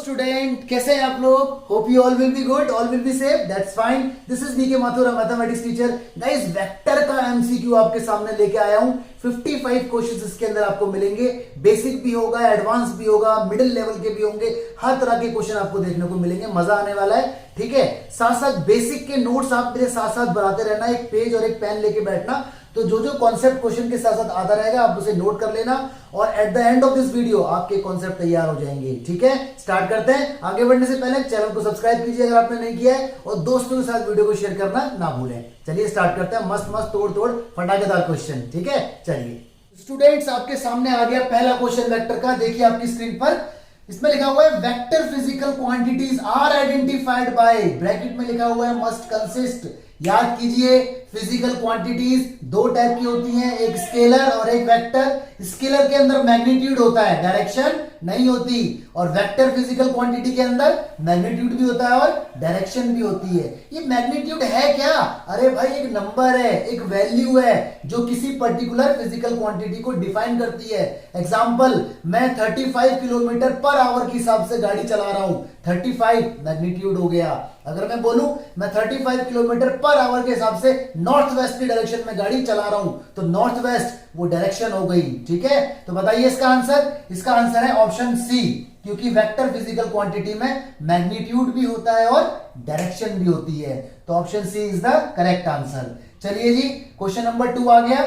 Student, कैसे हैं आप लोग? Hope you all will be good, all will be safe, that's fine. This is BK Mathur, mathematics teacher. Guys, vector का MCQ आपके सामने लेके आया हूं। 55 क्वेश्चंस इसके अंदर आपको मिलेंगे। बेसिक भी होगा, एडवांस भी होगा, मिडिल लेवल के भी होंगे। हर तरह के क्वेश्चन आपको देखने को मिलेंगे, मजा आने वाला है। ठीक है, साथ साथ बेसिक के नोट्स आप मेरे साथ साथ बनाते रहना, एक पेज और एक पेन लेके बैठना। तो जो जो कॉन्सेप्ट क्वेश्चन के साथ साथ आता रहेगा आप उसे नोट कर लेना, और at the end of this video आपके कॉन्सेप्ट तैयार हो जाएंगे। ठीक है, स्टार्ट करते हैं। आगे बढ़ने से पहले चैनल को सब्सक्राइब कीजिए अगर आपने नहीं किया है, और दोस्तों के साथ वीडियो को शेयर करना ना भूलें। चलिए स्टार्ट करते हैं। मस्त मस्त तोड़ तोड़ फटाकेदार क्वेश्चन। ठीक है, चलिए स्टूडेंट्स, आपके सामने आ गया पहला क्वेश्चन वेक्टर का। देखिए आपकी स्क्रीन पर, इसमें लिखा हुआ है vector physical quantities are identified by, bracket में लिखा हुआ है मस्ट कंसिस्ट। याद कीजिए, फिजिकल क्वांटिटीज दो टाइप की होती हैं, एक स्केलर और एक वेक्टर। स्केलर के अंदर मैग्नीट्यूड होता है, डायरेक्शन नहीं होती, और वेक्टर फिजिकल क्वांटिटी के अंदर मैग्नीट्यूड भी होता है और डायरेक्शन भी होती है। ये मैग्नीट्यूड है क्या? अरे भाई, एक नंबर है, एक वैल्यू है जो किसी पर्टिकुलर फिजिकल क्वांटिटी को डिफाइन करती है। एग्जांपल, मैं 35 किलोमीटर पर आवर के हिसाब से गाड़ी चला रहा हूं, 35 मैग्नीट्यूड हो गया। अगर मैं बोलूं मैं 35 किलोमीटर पर आवर के हिसाब से नॉर्थ वेस्ट की डायरेक्शन में गाड़ी चला रहा हूं, तो नॉर्थ वेस्ट वो डायरेक्शन हो गई। ठीक है, तो बताइए इसका आंसर। इसका आंसर है ऑप्शन सी, क्योंकि वेक्टर फिजिकल क्वांटिटी में मैग्नीट्यूड भी होता है और डायरेक्शन भी होती है। तो option C is the correct answer. चलिए जी, क्वेश्चन नंबर 2 आ गया।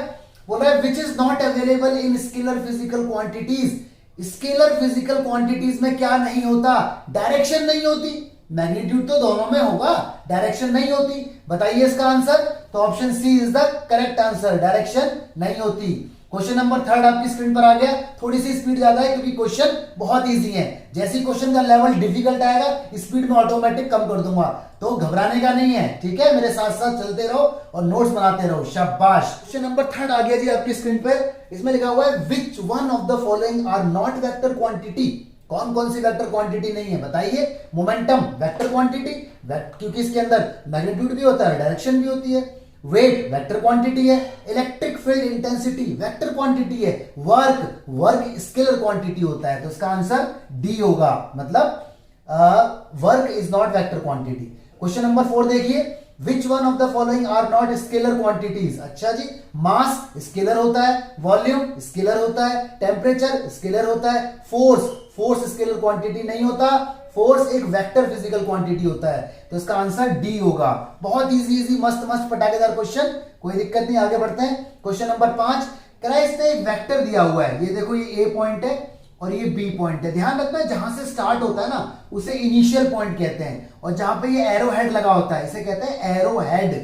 बोला है which is not available in scalar physical quantities. Scalar physical quantities में क्या नहीं होता? डायरेक्शन नहीं होती। मैग्नीट्यूड तो दोनों में होगा, डायरेक्शन नहीं होती। बताइए इसका आंसर। तो option C is the correct answer, direction नहीं होती। क्वेश्चन नंबर 3 आपकी स्क्रीन पर आ गया। थोड़ी सी स्पीड ज्यादा है क्योंकि क्वेश्चन बहुत इजी है। जैसे क्वेश्चन का लेवल डिफिकल्ट आएगा, स्पीड में ऑटोमेटिक कम कर दूंगा, तो घबराने का नहीं है। ठीक है, मेरे साथ साथ चलते रहो और नोट्स बनाते रहो। शाबाश। क्वेश्चन नंबर 3 आ गया जी आपकी स्क्रीन पर। इसमें लिखा हुआ है which one of the following are not vector quantity. कौन कौन सी वेक्टर क्वांटिटी नहीं है? बताइए। मोमेंटम वेक्टर क्वांटिटी, क्योंकि इसके अंदर मैग्नीट्यूड भी होता है, डायरेक्शन भी होती है। वेट वेक्टर क्वांटिटी है। Electric field intensity vector quantity है। वर्क स्केलर क्वांटिटी होता है। तो इसका आंसर डी होगा, मतलब work is not vector quantity. Question number 4 देखिए, which one of the following are not scalar quantities. अच्छा जी, मास स्केलर होता है, वॉल्यूम स्केलर होता है, टेम्परेचर स्केलर होता है, फोर्स स्केलर क्वांटिटी नहीं होता। फोर्स एक वेक्टर फिजिकल क्वांटिटी होता है। तो इसका आंसर डी होगा। बहुत इजी मस्त मस्त पटाखेदार क्वेश्चन, कोई दिक्कत नहीं। आगे बढ़ते हैं। क्वेश्चन नंबर 5, इसने एक वेक्टर दिया हुआ है। ये देखो, ये ए पॉइंट है और ये बी पॉइंट है। ध्यान रखना, जहां से स्टार्ट होता है ना, उसे इनिशियल पॉइंट कहते हैं, और जहां पे ये एरो हेड लगा होता है इसे कहते हैं एरो हेड।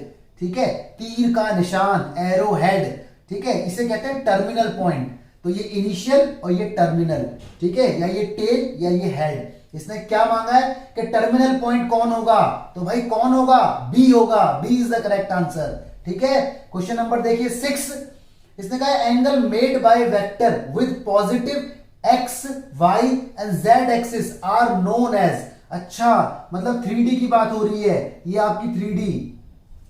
ठीक है, तीर का निशान, एरो हेड। ठीक है, इसे कहते हैं टर्मिनल पॉइंट। तो ये इनिशियल और ये टर्मिनल। ठीक है, या ये टेल या ये हेड। इसने क्या मांगा है कि टर्मिनल पॉइंट कौन होगा? तो भाई कौन होगा? बी होगा। B is the correct answer. ठीक है, क्वेश्चन नंबर देखिए 6। इसने कहा angle made by vector with positive x, y and z axis are known as. अच्छा, मतलब 3D की बात हो रही है। ये आपकी 3D,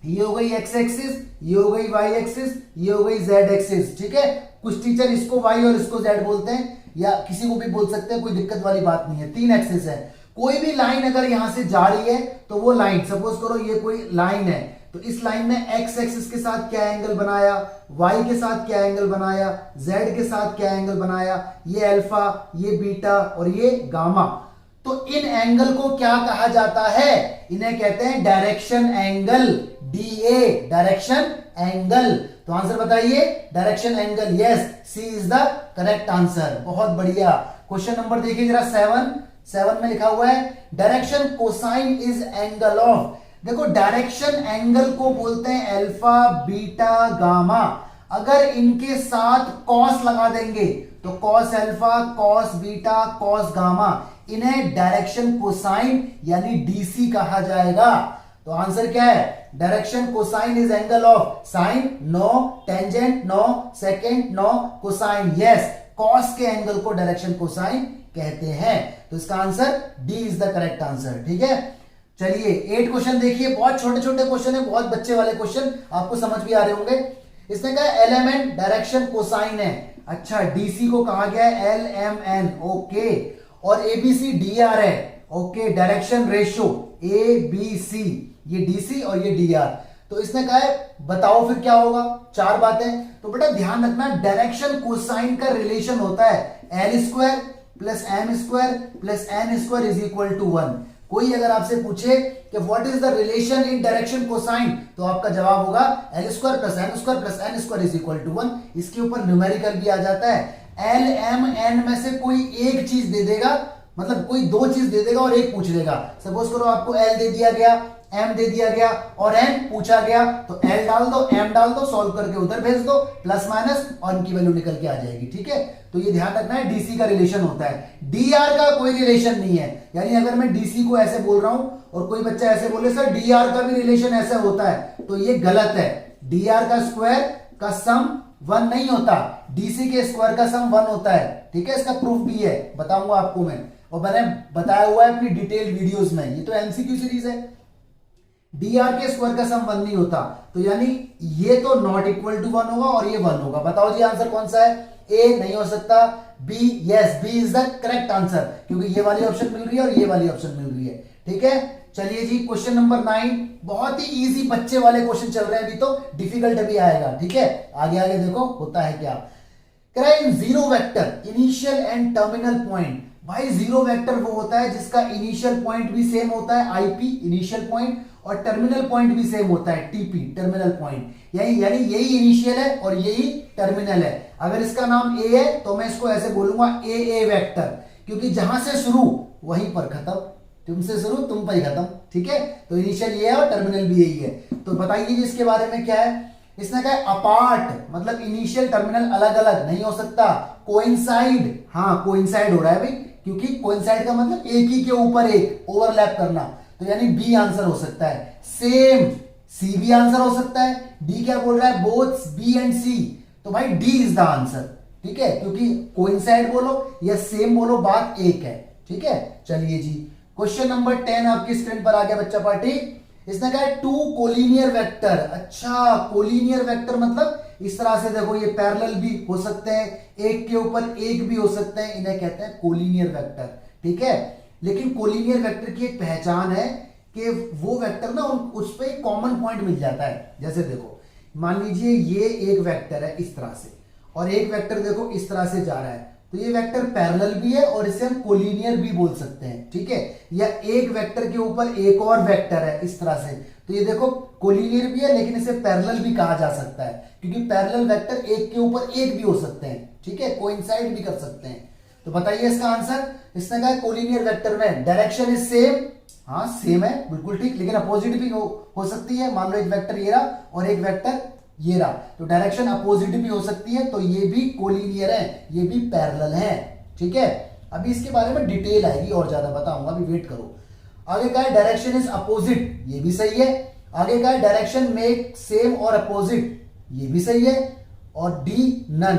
ये हो गई x एक्सिस, ये हो गई y एक्सिस, ये हो गई z एक्सिस। ठीक है, कुछ टीचर इसको y और इसको z बोलते हैं, या किसी को भी बोल सकते हैं, कोई दिक्कत वाली बात नहीं है। 3 एक्सिस है। कोई भी लाइन अगर यहां से जा रही है तो वो लाइन, सपोज करो ये कोई लाइन है, तो इस लाइन में x एक्सिस के साथ क्या एंगल बनाया, y के साथ क्या एंगल बनाया, z के साथ क्या एंगल बनाया, ये अल्फा, ये बीटा और ये गामा। तो इन एंगल को क्या कहा जाता है? इन्हें कहते हैं direction angle, DA, direction angle. तो आंसर बताइए, direction angle. Yes, C is the correct answer. बहुत बढ़िया। क्वेश्चन नंबर देखिए जरा 7 में लिखा हुआ है direction cosine is angle of. देखो, डायरेक्शन एंगल को बोलते हैं अल्फा, बीटा, गामा। अगर इनके साथ कॉस लगा देंगे तो cos alpha, cos beta, cos gamma, इन्हें डायरेक्शन कोसाइन यानी डीसी कहा जाएगा। तो आंसर क्या है? Direction cosine is angle of sine, no, tangent, no, secant, no, cosine. Yes, cos के एंगल को डायरेक्शन कोसाइन कहते हैं। तो इसका answer D is the correct answer. ठीक है, चलिए 8 क्वेश्चन देखिए। बहुत छोटे छोटे क्वेश्चन है, बहुत बच्चे वाले क्वेश्चन, आपको समझ भी आ रहे होंगे। इसने कहा एलिमेंट डायरेक्शन कोसाइन है। अच्छा, डीसी को कहा गया है LMN। ओके, और एबीसी डीआर है। ओके, डायरेक्शन रेशियो एबीसी, ये डीसी और ये डीआर। तो इसने कहा है बताओ फिर क्या होगा, चार बातें। तो बेटा ध्यान रखना, डायरेक्शन कोसाइन का रिलेशन होता है L square plus M square plus N square is equal to 1। कोई अगर आपसे पूछे कि what is the relation in direction cosine, तो आपका जवाब होगा L square plus M square plus N square is equal to 1। इसके ऊपर न्यूमेरिकल भी आ जाता है। एल एम एन में से कोई एक चीज दे देगा, मतलब कोई दो चीज दे देगा और एक पूछ लेगा। सपोज करो आपको एल दे दिया गया, एम दे दिया गया और एन पूछा गया, तो एल डाल दो, एम डाल दो, सॉल्व करके उधर भेज दो, प्लस माइनस और इनकी वैल्यू निकल के आ जाएगी। ठीक है, तो ये ध्यान रखना है, डीसी का रिलेशन होता है, डीआर का कोई रिलेशन नहीं है। यानी अगर मैं डीसी को ऐसे बोल रहा हूं और कोई बच्चा ऐसे बोले सर डीआर का भी रिलेशन ऐसे होता है, तो ये गलत है। डीआर का स्क्वायर का सम 1 नहीं होता, डीसी के स्क्वायर का सम 1 होता है। ठीक है, इसका प्रूफ भी है, बताऊंगा आपको मैं, और मैंने बताया हुआ है अपनी डिटेल वीडियोस में। ये तो एमसीक्यू सीरीज है। डीआर के स्क्वायर का सम 1 नहीं होता, तो यानी ये तो नॉट इक्वल टू 1 होगा और ये 1 होगा। बताओ जी आंसर कौन सा है? ए नहीं हो सकता, B, yes B is the correct answer, क्योंकि ये वाली ऑप्शन मिल रही है और ये वाली ऑप्शन मिल रही है। ठीक है, चलिए जी क्वेश्चन नंबर 9, बहुत ही इजी बच्चे वाले क्वेश्चन चल रहे हैं अभी, तो डिफिकल्ट भी आएगा। ठीक है, आगे आगे देखो होता है क्या। Zero vector initial and terminal point. भाई जीरो वेक्टर वो होता है जिसका इनिशियल पॉइंट भी सेम होता है आईपी इनिशियल पॉइंट, और टर्मिनल पॉइंट भी सेम होता है टीपी टर्मिनल पॉइंट। यानी यही इनिशियल है और यही टर्मिनल है। अगर इसका नाम ए है तो मैं इसको ऐसे बोलूंगा ए वेक्टर, क्योंकि जहां से शुरू वहीं पर खत्म, तुमसे शुरू तुम पर ही खत्म। ठीक है, तो इनिशियल ये है और टर्मिनल भी यही है। तो बताइए जी इसके बारे में क्या है। इसने कहा अपार्ट, मतलब इनिशियल टर्मिनल अलग अलग नहीं हो सकता। कोइंसाइड, हाँ कोइंसाइड हो रहा है भाई, क्योंकि कोइंसाइड का मतलब एक ही के ऊपर एक, ओवरलैप करना, तो यानी बी आंसर हो सकता है। सेम, सी भी आंसर हो सकता है। डी क्या बोल रहा है? बोथ बी एंड सी, तो भाई डी इज द आंसर। ठीक है, क्योंकि कोइंसाइड बोलो या सेम बोलो, बात एक है। ठीक है, चलिए जी क्वेश्चन नंबर 10 आपकी स्क्रीन पर आ गया बच्चा पार्टी। इसने कहा है टू कोलिनियर वेक्टर। अच्छा, कोलिनियर वेक्टर मतलब इस तरह से देखो, ये पैरेलल भी हो सकते हैं, एक के ऊपर एक भी हो सकते हैं, इन्हें कहते हैं कोलिनियर वेक्टर। ठीक है, लेकिन कोलिनियर वेक्टर की एक पहचान है कि वो वेक्टर ना उस पर एक कॉमन पॉइंट मिल जाता है। जैसे देखो, मान लीजिए ये एक वेक्टर है इस तरह से, और एक वेक्टर देखो इस तरह से जा रहा है, तो ये वेक्टर पैरेलल भी है और इसे हम कोलिनियर भी बोल सकते हैं। ठीक है, या एक वेक्टर के ऊपर एक और वेक्टर है इस तरह से, तो ये देखो कोलिनियर भी है लेकिन इसे पैरेलल भी कहा जा सकता है, क्योंकि पैरेलल वेक्टर एक के ऊपर एक भी हो सकते हैं। ठीक है, कोइंसाइड भी कर सकते हैं। तो बताइए इसका आंसर। इसने कहा कोलिनियर वेक्टर में डायरेक्शन इज सेम, हाँ सेम है बिल्कुल ठीक, लेकिन अपोजिट भी हो सकती है। मान लो एक वेक्टर ये रहा और एक वेक्टर ये रहा, तो डायरेक्शन अपोजिट भी हो सकती है, तो ये भी कोलिनियर है, ये भी पैरेलल है। ठीक है, अभी इसके बारे में डिटेल आएगी और ज्यादा बताऊंगा, अभी वेट करो। आगे का है डायरेक्शन इज अपोजिट, ये भी सही है। आगे का है डायरेक्शन मेक सेम और अपोजिट, ये भी सही है। और डी नन,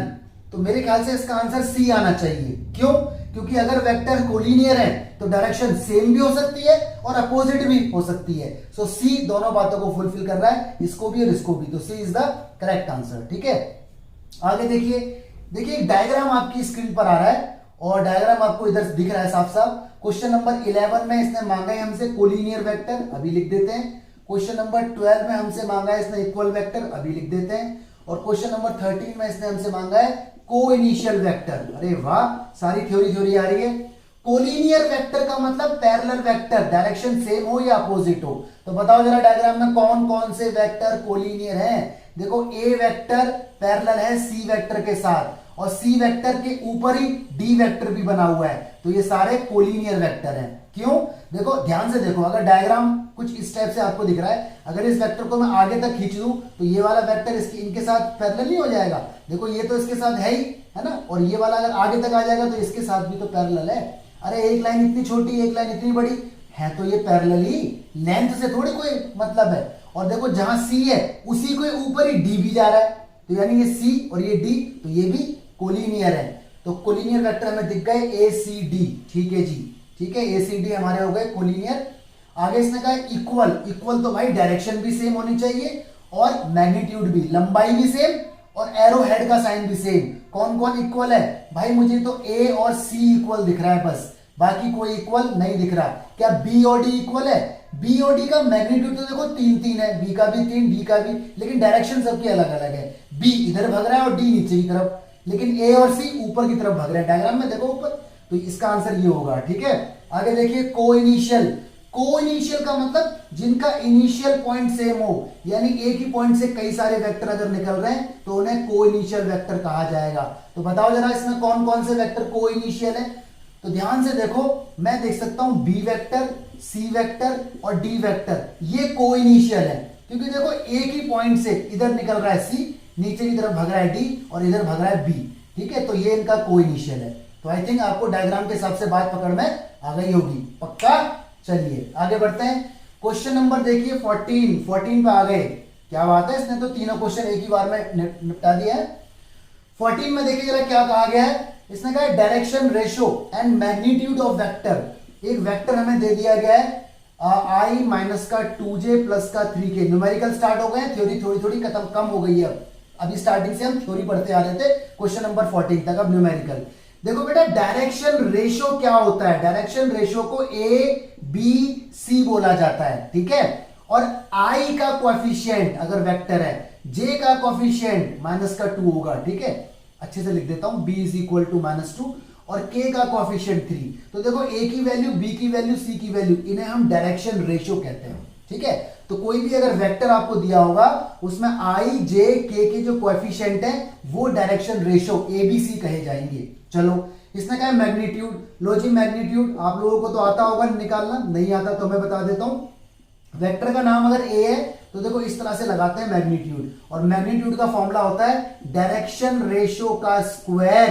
तो मेरे ख्याल से इसका आंसर सी आना चाहिए। क्यों? क्योंकि अगर वेक्टर कोलिनियर है तो डायरेक्शन सेम भी हो सकती है और अपोजिट भी हो सकती है। सो सी दोनों बातों को फुलफिल कर रहा है, इसको भी और इसको भी, तो सी इज द करेक्ट आंसर। ठीक है, आगे देखिए, एक डायग्राम आपकी स्क्रीन पर आ रहा है और डायग्राम आपको इधर दिख रहा है साफ साफ। क्वेश्चन नंबर 11 में इसने मांगा है हमसे कोलिनियर वेक्टर, अभी लिख देते हैं। क्वेश्चन नंबर 12 में हमसे मांगा है इसने इक्वल वेक्टर, अभी लिख देते हैं। और क्वेश्चन नंबर 13 में इसने हमसे मांगा है को इनिशियल वेक्टर। अरे वाह, सारी थ्योरी आ रही है। कोलिनियर वेक्टर का मतलब पैरेलल वेक्टर, डायरेक्शन सेम हो या अपोजिट हो। तो बताओ जरा डायग्राम में कौन कौन से वेक्टर कोलिनियर हैं। देखो ए वेक्टर पैरेलल है सी वेक्टर के साथ, और सी वेक्टर के ऊपर ही डी वेक्टर भी बना हुआ है, तो ये सारे कोलिनियर वेक्टर हैं। क्यों? देखो ध्यान से देखो, अगर डायग्राम कुछ इस टाइप से आपको दिख रहा है, अगर इस वेक्टर को मैं आगे तक खींच दूं तो ये वाला वेक्टर इनके साथ पैरेलल नहीं हो जाएगा। देखो ये तो इसके साथ है ही, है ना, और ये वाला अगर आगे तक आ जाएगा तो इसके साथ भी तो पैरेलल है। अरे एक लाइन इतनी छोटी, एक लाइन इतनी बड़ी है, तो ये पैरेलल ही, लेंथ से थोड़ी कोई मतलब है। और देखो जहां सी है उसी के ऊपर ही डी भी जा रहा है, तो यानी ये सी और ये डी, तो ये भी कोलिनियर है। तो कोलिनियर वेक्टर हमें दिख गए ए सी डी। ठीक है जी, ठीक है, ए सी डी हमारे हो गए कोलिनियर। आगे इसने कहा इक्वल, इक्वल तो भाई डायरेक्शन भी सेम होनी चाहिए और मैग्नीट्यूड भी, लंबाई भी सेम और एरो हेड का साइन भी सेम। कौन कौन इक्वल है भाई? मुझे तो ए और सी इक्वल दिख रहा है बस, बाकी कोई इक्वल नहीं दिख रहा। क्या बी और डी इक्वल है? बी और डी का मैग्नीट्यूड तो देखो 3 है, बी का भी 3, डी का भी, लेकिन डायरेक्शन सबकी अलग अलग है। बी इधर भाग रहा है और डी नीचे की तरफ, लेकिन ए और सी ऊपर की तरफ भाग रहे हैं। डायग्राम में देखो ऊपर, तो इसका आंसर ये होगा। ठीक है, आगे देखिए को इनिशियल। को इनिशियल का मतलब जिनका इनिशियल पॉइंट सेम हो, यानी एक ही पॉइंट से कई सारे वेक्टर अगर निकल रहे हैं तो उन्हें को इनिशियल वेक्टर कहा जाएगा। तो बताओ जरा इसमें कौन कौन से वेक्टर को इनिशियल है? तो ध्यान से देखो, मैं देख सकता हूं बी वेक्टर, सी वेक्टर और डी वेक्टर, ये को इनिशियल है, क्योंकि देखो एक ही पॉइंट से इधर निकल रहा है सी, नीचे की तरफ भाग रहा है डी और इधर भाग रहा है बी। ठीक है, तो ये इनका को इनिशियल है। तो आई थिंक आपको डायग्राम के हिसाब से बात पकड़ में आ गई होगी, पक्का। चलिए आगे बढ़ते हैं। क्वेश्चन नंबर देखिए 14 पे आ गए। क्या बात है, इसने तो तीनों क्वेश्चन एक ही बार में निपटा दिया है। 14 में देखिए जरा क्या कहा गया है। इसने कहा direction ratio and magnitude of vector. एक वेक्टर हमें दे दिया गया है आई माइनस का 2j प्लस का 3k। न्यूमेरिकल स्टार्ट हो गए, थ्योरी थोड़ी थोड़ी खत्म कम हो गई है। अभी स्टार्टिंग से हम थ्योरी पढ़ते आ रहे थे क्वेश्चन नंबर 14 तक, अब न्यूमेरिकल। देखो बेटा डायरेक्शन रेशो क्या होता है? डायरेक्शन रेशो को ए बी सी बोला जाता है। ठीक है, और आई का कोएफिशिएंट अगर वेक्टर है, जे का कोएफिशिएंट -2 होगा। ठीक है, अच्छे से लिख देता हूं, b इज इक्वल टू -2 और k का कोएफिशिएंट 3। तो देखो a की वैल्यू, b की वैल्यू, c की वैल्यू, इन्हें हम डायरेक्शन रेशो कहते हैं। ठीक है, तो कोई भी अगर वेक्टर आपको दिया होगा उसमें i j k के जो कोएफिशिएंट है वो direction ratio a b c कहे जाएंगे। चलो, इसने कहा मैग्नीट्यूड। लो जी, मैग्नीट्यूड आप लोगों को तो आता होगा निकालना, नहीं आता तो मैं बता देता हूं। वेक्टर का नाम अगर a है तो देखो इस तरह से लगाते हैं मैग्नीट्यूड, और मैग्नीट्यूड का फॉर्मूला होता है डायरेक्शन रेशो का स्क्वायर,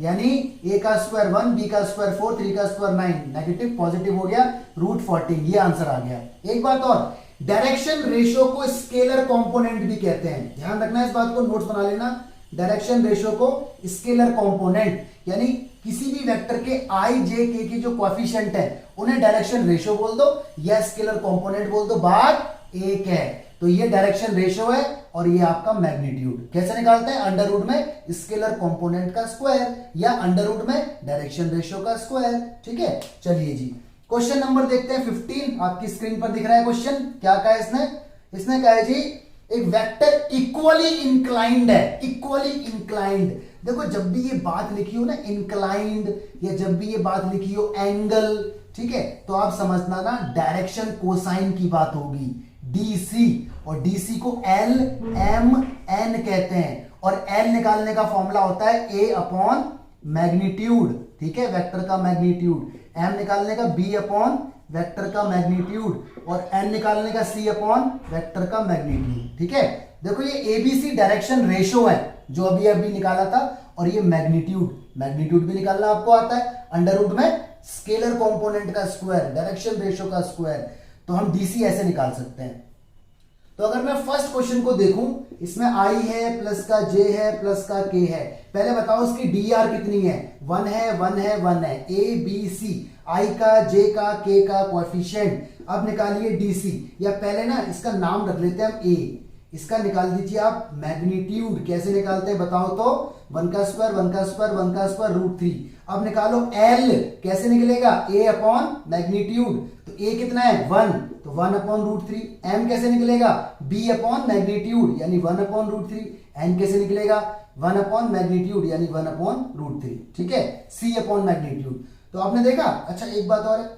यानी a का स्क्वायर 1, b का स्क्वायर 4, 3 का स्क्वायर 9, नेगेटिव पॉजिटिव हो गया √14। ये आंसर आ गया। एक बात और, डायरेक्शन रेशो को स्केलर कंपोनेंट भी कहते हैं। ध्यान रखना इस बात को, नोट्स बना लेना। डायरेक्शन रेशो को स्केलर कंपोनेंट, यानी किसी भी वेक्टर के आई जे के की जो कोएफिशिएंट है उन्हें डायरेक्शन रेशो बोल दो या स्केलर कंपोनेंट बोल दो, बात एक है। तो ये डायरेक्शन रेशो है और ये आपका मैग्नीट्यूड। कैसे निकालते हैं? अंडर रूट में स्केलर कंपोनेंट का स्क्वायर या अंडर रूट में डायरेक्शन रेशो का स्क्वायर। ठीक है, चलिए जी क्वेश्चन नंबर देखते हैं 15। आपकी स्क्रीन पर दिख रहा है क्वेश्चन। क्या कहा है इसने कहा है जी एक वेक्टर इक्वली इंक्लाइंड है। इक्वली इंक्लाइंड, देखो जब भी ये बात लिखी हो ना इंक्लाइंड, या जब भी ये बात लिखी हो एंगल, ठीक है, तो आप समझना ना डायरेक्शन कोसाइन की बात होगी, डीसी। और डीसी को एल एम एन कहते हैं, और एल निकालने का फॉर्मूला होता है ए अपॉन मैग्नीट्यूड। ठीक है, वेक्टर का मैग्नीट्यूड। एम निकालने का बी अपॉन वेक्टर का मैग्नीट्यूड, और एन निकालने का सी अपॉन वेक्टर का मैग्नीट्यूड। ठीक है, देखो ये एबीसी डायरेक्शन रेशो है जो अभी अभी निकाला था, और ये मैग्नीट्यूड भी निकालना आपको आता है, अंडर रूट में स्केलर कंपोनेंट का स्क्वायर, डायरेक्शन रेशो का स्क्वायर। तो हम डीसी ऐसे निकाल सकते हैं। तो अगर मैं फर्स्ट क्वेश्चन को देखूं, इसमें आई है, प्लस का जे है, प्लस का के है। पहले बताओ इसकी डी आर कितनी है? 1 है, 1 है, 1 है। ए बी सी, आई का, जे का, के का कोएफिशिएंट। अब निकालिए डीसी, या पहले ना इसका नाम रख लेते हैं हम ए। इसका निकाल दीजिए आप मैग्नीट्यूड। कैसे निकालते हैं बताओ तो? 1 का स्क्वायर, 1 का स्क्वायर, 1 का स्क्वायर √3। अब निकालो एल, कैसे निकलेगा? ए अपॉन मैग्नीट्यूड। तो ए कितना है? 1, तो 1 अपॉन √3। एम कैसे निकलेगा? बी अपॉन मैग्नीट्यूड यानी 1 अपॉन √3। एन कैसे निकलेगा? 1 अपॉन मैग्नीट्यूड यानी 1 अपॉन √3। ठीक है, सी अपॉन मैग्नीट्यूड। तो आपने देखा। अच्छा एक बात और है,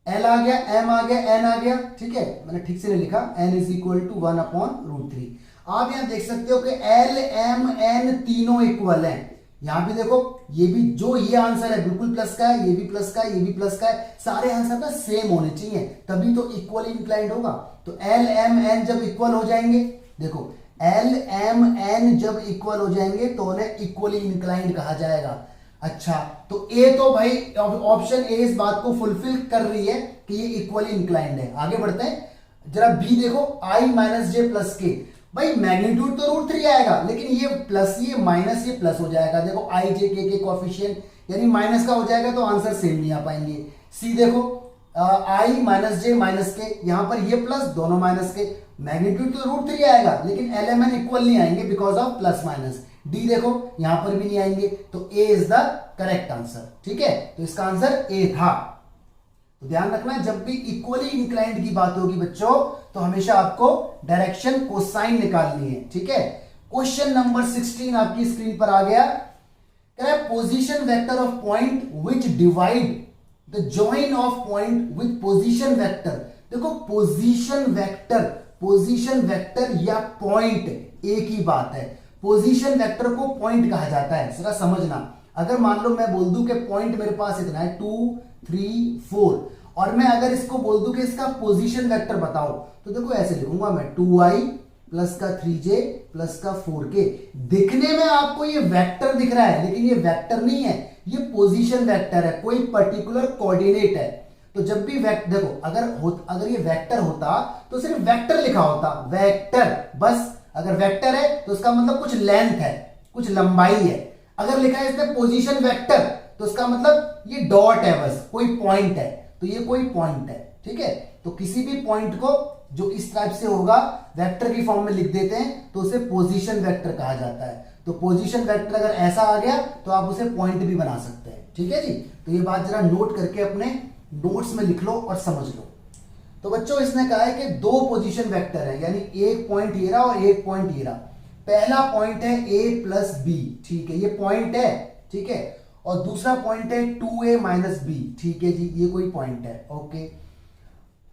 एल आ गया, एम आ गया, एन आ गया। ठीक है, मैंने ठीक से नहीं लिखा, N is equal to 1 upon √3। आप यहां देख सकते हो कि एल एम एन तीनों इक्वल हैं। यहां भी देखो, ये भी जो ये आंसर है बिल्कुल प्लस का है, ये भी प्लस का है, ये भी प्लस का है। सारे आंसर ना सेम होने चाहिए, तभी तो इक्वल इंक्लाइंड होगा। तो एल एम एन जब इक्वल हो जाएंगे, देखो एल एम एन जब इक्वल हो जाएंगे तो उन्हें इक्वली इंक्लाइंड कहा जाएगा। अच्छा, तो ए तो भाई ऑप्शन ए इस बात को फुलफिल कर रही है कि ये इक्वली इंक्लाइंड है। आगे बढ़ते हैं, जरा बी देखो, आई माइनस जे प्लस के। भाई मैग्नीट्यूड तो √3 आएगा, लेकिन ये प्लस ये माइनस ये प्लस हो जाएगा। देखो आई जे के कोएफिशिएंट यानी माइनस का हो जाएगा, तो आंसर सेम नहीं आ पाएंगे। सी देखो, आई माइनस जे माइनस के, यहां पर ये प्लस, दोनों माइनस के। मैग्नीट्यूड तो √3 आएगा, लेकिन एल एम एन इक्वल नहीं आएंगे because of plus minus. D देखो यहां पर भी नहीं आएंगे, तो ए इज द करेक्ट आंसर। ठीक है, तो इसका आंसर ए था। तो ध्यान रखना जब भी इक्वली इंक्लाइंड की बात होगी बच्चों तो हमेशा आपको डायरेक्शन कोसाइन निकालनी है। ठीक है, क्वेश्चन नंबर 16 आपकी स्क्रीन पर आ गया। कह रहा है position vector of point which divide the join of point with position vector. देखो पोजीशन वेक्टर या पॉइंट एक ही बात है। पोजीशन वेक्टर को पॉइंट कहा जाता है, जरा समझना। अगर मान लो मैं बोल दूं कि पॉइंट मेरे पास इतना है 2 3 4 और मैं अगर इसको बोल दूं कि इसका पोजीशन वेक्टर बताओ, तो देखो ऐसे लिखूंगा मैं 2i प्लस का 3j प्लस का 4k। दिखने में आपको ये वेक्टर दिख रहा है लेकिन ये वेक्टर नहीं है, ये पोजीशन वेक्टर है, कोई पर्टिकुलर कोऑर्डिनेट है। तो जब भी देखो अगर ये वेक्टर होता तो सिर्फ वेक्टर लिखा होता, वेक्टर बस। अगर वेक्टर है तो उसका मतलब कुछ लेंथ है, कुछ लंबाई है। अगर लिखा है इसमें पोजीशन वेक्टर तो उसका मतलब ये डॉट है, बस कोई पॉइंट है, तो ये कोई पॉइंट है। ठीक है, तो किसी भी पॉइंट को जो इस टाइप से होगा वेक्टर की फॉर्म में लिख देते हैं तो उसे पोजीशन वेक्टर कहा जाता है। तो पोजीशन वेक्टर अगर ऐसा आ गया तो आप उसे पॉइंट भी बना सकते हैं। ठीक है जी, तो ये बात जरा नोट करके अपने नोट्स में लिख लो और समझ लो। तो बच्चों इसने कहा है कि दो पोजीशन वेक्टर है, यानी एक पॉइंट ये रहा और एक पॉइंट ये रहा। पहला पॉइंट है a प्लस बी, ठीक है, ये पॉइंट है। ठीक है, और दूसरा पॉइंट है 2a माइनस बी। ठीक है जी, ये कोई पॉइंट है। ओके,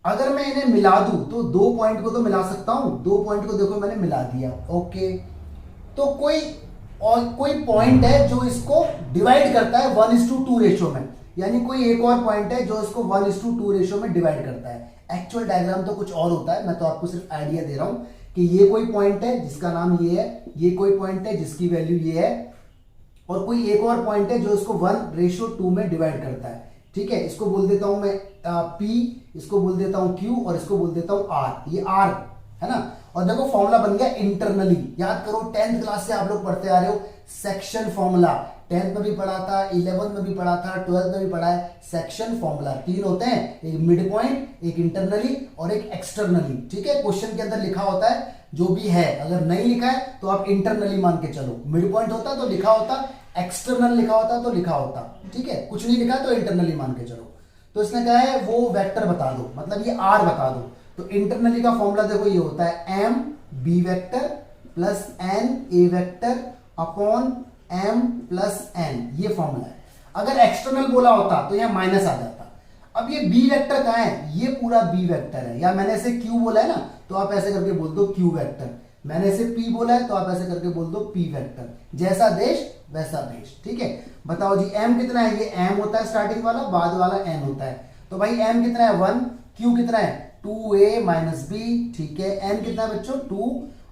अगर मैं इन्हें मिला दूं तो दो पॉइंट को तो मिला सकता हूं, दो पॉइंट को देखो मैंने मिला दिया। ओके, तो कोई पॉइंट है जो इसको डिवाइड करता है 1:2 रेशो में, यानी कोई एक और पॉइंट है जो इसको 1:2 रेशो में डिवाइड करता है। एक्चुअल डायग्राम तो कुछ और होता है, मैं तो आपको सिर्फ आइडिया दे रहा हूं कि ये कोई पॉइंट है जिसका नाम ये है, ये कोई पॉइंट है जिसकी वैल्यू ये है, और कोई एक और पॉइंट है जो इसको 1:2 में डिवाइड करता है। ठीक है, इसको बोल देता हूं मैं P, इसको बोल देता हूं Q और इसको बोल देता हूं R। ये R है ना। और देखो फॉर्मूला बन गया इंटरनली। याद करो 10th क्लास से आप लोग पढ़ते आ रहे हो सेक्शन फॉर्मूला। 10th में भी पढ़ा था, 11th में भी पढ़ा था, 12th में भी पढ़ा है। सेक्शन फॉर्मूला तीन होते हैं, एक मिड पॉइंट, एक इंटरनली और एक एक्सटर्नली। ठीक है, क्वेश्चन के अंदर लिखा होता है जो भी है, अगर नहीं लिखा है तो आप इंटरनली मान के चलो। मिड पॉइंट होता तो लिखा होता, एक्सटर्नल लिखा होता तो लिखा होता। ठीक है, कुछ नहीं लिखा तो इंटरनली मान के चलो। तो इसने कहा है वो वेक्टर बता दो, मतलब ये R बता दो। तो इंटरनली का फॉर्मूला देखो ये होता है m b vector plus n a vector upon m plus n, ये फॉर्मूला है। अगर एक्सटर्नल बोला होता तो यह माइनस आ जाता। अब ये b वेक्टर कहां है, ये पूरा b वेक्टर है, या मैंने इसे q बोला है ना तो आप ऐसे करके बोल दो q वेक्टर। मैंने इसे p बोला है तो आप ऐसे करके बोल दो p वेक्टर। जैसा देश वैसा देश। ठीक है, बताओ जी m कितना है, ये m होता है स्टार्टिंग वाला, बाद वाला n होता है। तो भाई m कितना है 1, q कितना है 2a माइनस b। ठीक है, n कितना है बच्चों 2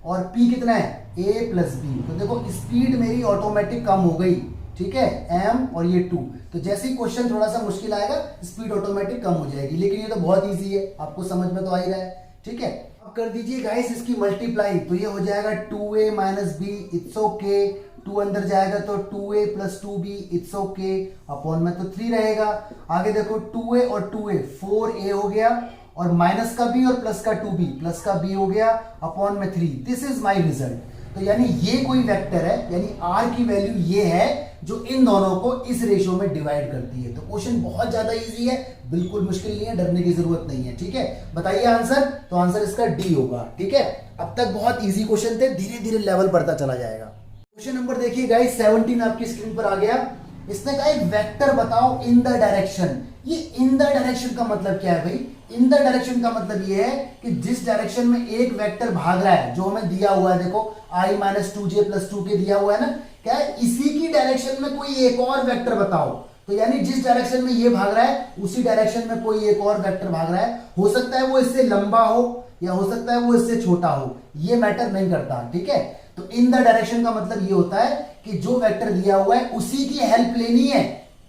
और p कितना है a प्लस b। तो देखो स्पीड मेरी ऑटोमेटिक कम हो गई। ठीक है, m और ये 2। तो जैसे ही क्वेश्चन थोड़ा सा मुश्किल आएगा स्पीड ऑटोमेटिक कम हो जाएगी, लेकिन ये तो बहुत ईजी है, आपको समझ में तो आ ही रहा है। ठीक है, अब कर दीजिए गाइस इसकी मल्टीप्लाई, तो ये हो जाएगा 2a minus b, it's okay. 2 अंदर जाएगा तो 2a plus 2b, it's okay. Upon में तो 3 रहेगा। आगे देखो 2a और 2a 4a हो गया, और माइनस का b और प्लस का 2b, प्लस का b हो गया, अपॉन में 3। This is my result. तो यानी ये कोई वेक्टर है, यानी r की वैल्यू ये है जो इन दोनों को इस रेशियो में डिवाइड करती है। तो क्वेश्चन बहुत ज्यादा इजी है, बिल्कुल मुश्किल नहीं है, डरने की जरूरत नहीं है। ठीक है, बताइए आंसर। तो आंसर इसका डी होगा। ठीक है, अब तक बहुत इजी क्वेश्चन थे, धीरे धीरे लेवल बढ़ता चला जाएगा। क्वेश्चन नंबर देखिए गाइस 17 आपकी स्क्रीन पर आ गया। इसने कहा एक वेक्टर बताओ इन द डायरेक्शन। ये इन द डायरेक्शन का मतलब क्या है भाई? इन द डायरेक्शन का मतलब ये है कि जिस डायरेक्शन में एक वेक्टर भाग रहा है, जो हमें दिया हुआ है, देखो i minus 2j plus 2k दिया हुआ है ना, क्या है इसी की डायरेक्शन में कोई एक और वेक्टर बताओ। तो यानी जिस डायरेक्शन में ये भाग रहा है उसी डायरेक्शन में कोई एक और वेक्टर भाग रहा है। हो सकता है वो इससे लंबा हो या हो सकता है वो इससे छोटा हो, ये मैटर नहीं करता। ठीक है, तो इन द डायरेक्शन का मतलब ये होता है कि जो वेक्टर दिया हुआ है उसी की हेल्प लेनी है,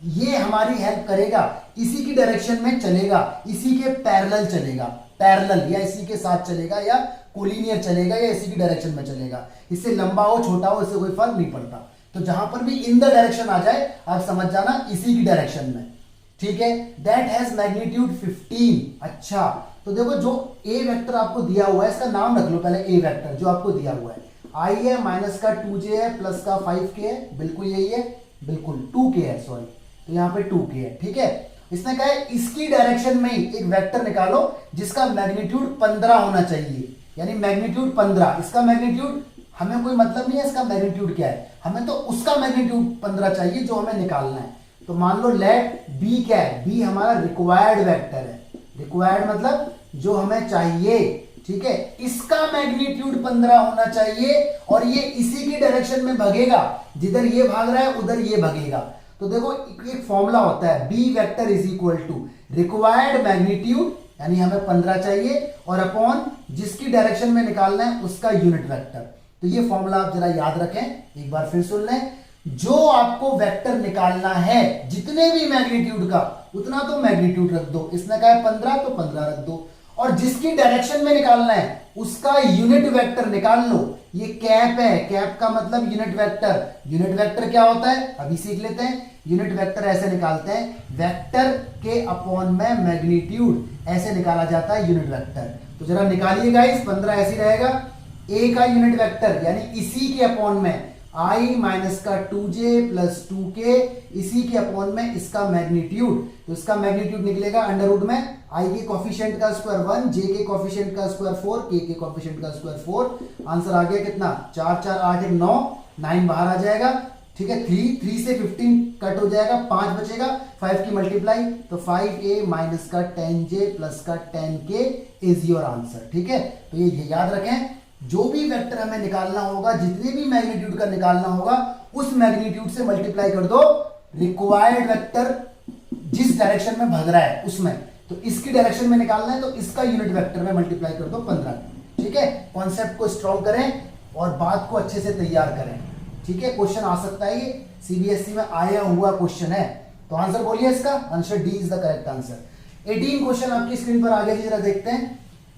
ये हमारी हेल्प करेगा, इसी की डायरेक्शन में चलेगा, इसी के पैरेलल चलेगा, पैरेलल या इसी के साथ चलेगा, या कोलिनियर चलेगा, या इसी की डायरेक्शन में चलेगा। इससे लंबा हो छोटा हो इससे कोई फर्क नहीं पड़ता। तो जहां पर भी इन द डायरेक्शन आ जाए आप समझ जाना इसी की डायरेक्शन में। ठीक है, दैट हैज मैग्नीट्यूड 15। अच्छा, तो देखो जो ए वेक्टर आपको दिया हुआ है इसका नाम रख लो पहले, ए वेक्टर जो आपको दिया हुआ है। I है माइनस का 2j है प्लस का 5k है, बिल्कुल यही है, बिल्कुल 2k है, सॉरी, तो यहाँ पे 2k है, ठीक है। इसने कहा है इसकी डायरेक्शन में ही एक वेक्टर निकालो जिसका मैग्नीट्यूड 15 होना चाहिए, यानी मैग्नीट्यूड 15। इसका मैग्नीट्यूड हमें कोई मतलब नहीं है, इसका मैग्नीट्यूड क्या है, हमें तो उसका मैग्नीट्यूड 15 चाहिए जो हमें निकालना है। तो मान लो लेट बी क्या है, बी हमारा रिक्वायर्ड वेक्टर है, रिक्वायर्ड मतलब जो हमें चाहिए, ठीक है। इसका मैग्नीट्यूड 15 होना चाहिए और ये इसी की डायरेक्शन में भागेगा, जिधर ये भाग रहा है उधर ये भागेगा। तो देखो एक फॉर्मूला होता है, B vector is equal to required magnitude, यानी हमें 15 चाहिए, और अपॉन जिसकी डायरेक्शन में निकालना है उसका यूनिट वेक्टर। तो ये फॉर्मूला आप जरा याद रखें, एक बार फिर सुन लें। जो आपको वेक्टर निकालना है जितने भी मैग्नीट्यूड का, उतना तो मैग्नीट्यूड रख दो, इसने कहा है 15 तो 15 रख दो, और जिसकी डायरेक्शन में निकालना है उसका यूनिट वेक्टर निकाल लो। ये कैप है, कैप का मतलब यूनिट वेक्टर। यूनिट वेक्टर क्या होता है अभी सीख लेते हैं। यूनिट वेक्टर ऐसे निकालते हैं, वेक्टर के अपॉन में मैग्नीट्यूड ऐसे निकाला जाता है यूनिट वेक्टर। तो जरा निकालिए गाइस, 15 ऐसे रहेगा, ए का यूनिट वेक्टर यानी इसी के अपॉन में आई माइनस का 2j प्लस 2k, इसी के अपॉन में इसका मैग्नीट्यूड, तो इसका मैग्नीट्यूड निकलेगा अंडर रूट में आई के कॉफिशिएंट का स्क्वायर 1, जे के कॉफिशिएंट का स्क्वायर 4, के कॉफिशिएंट का स्क्वायर 4। आंसर आ गया कितना, 4 4 8 1 9, 9 बाहर आ जाएगा, ठीक है। 3 से 15 कट हो जाएगा, 5 बचेगा, 5 की मल्टीप्लाई, तो 5a माइनस का 10j प्लस का 10k इज योर आंसर, ठीक है। तो ये याद रखें, जो भी वेक्टर हमें निकालना होगा, जितने भी मैग्नीट्यूड का निकालना होगा, उस मैग्नीट्यूड से मल्टीप्लाई कर दो रिक्वायर्ड वेक्टर जिस डायरेक्शन में भाग रहा है उसमें। तो इसकी डायरेक्शन में निकालना है तो इसका यूनिट वेक्टर में मल्टीप्लाई कर दो 15, ठीक है। कॉन्सेप्ट को स्ट्रॉन्ग करें और बात को अच्छे से तैयार करें, ठीक है। क्वेश्चन आ सकता है, ये सीबीएसई में आया हुआ क्वेश्चन है। तो आंसर बोलिए इसका, answer D is the correct answer. 18 question आपकी स्क्रीन पर आ गया, जरा देखते हैं।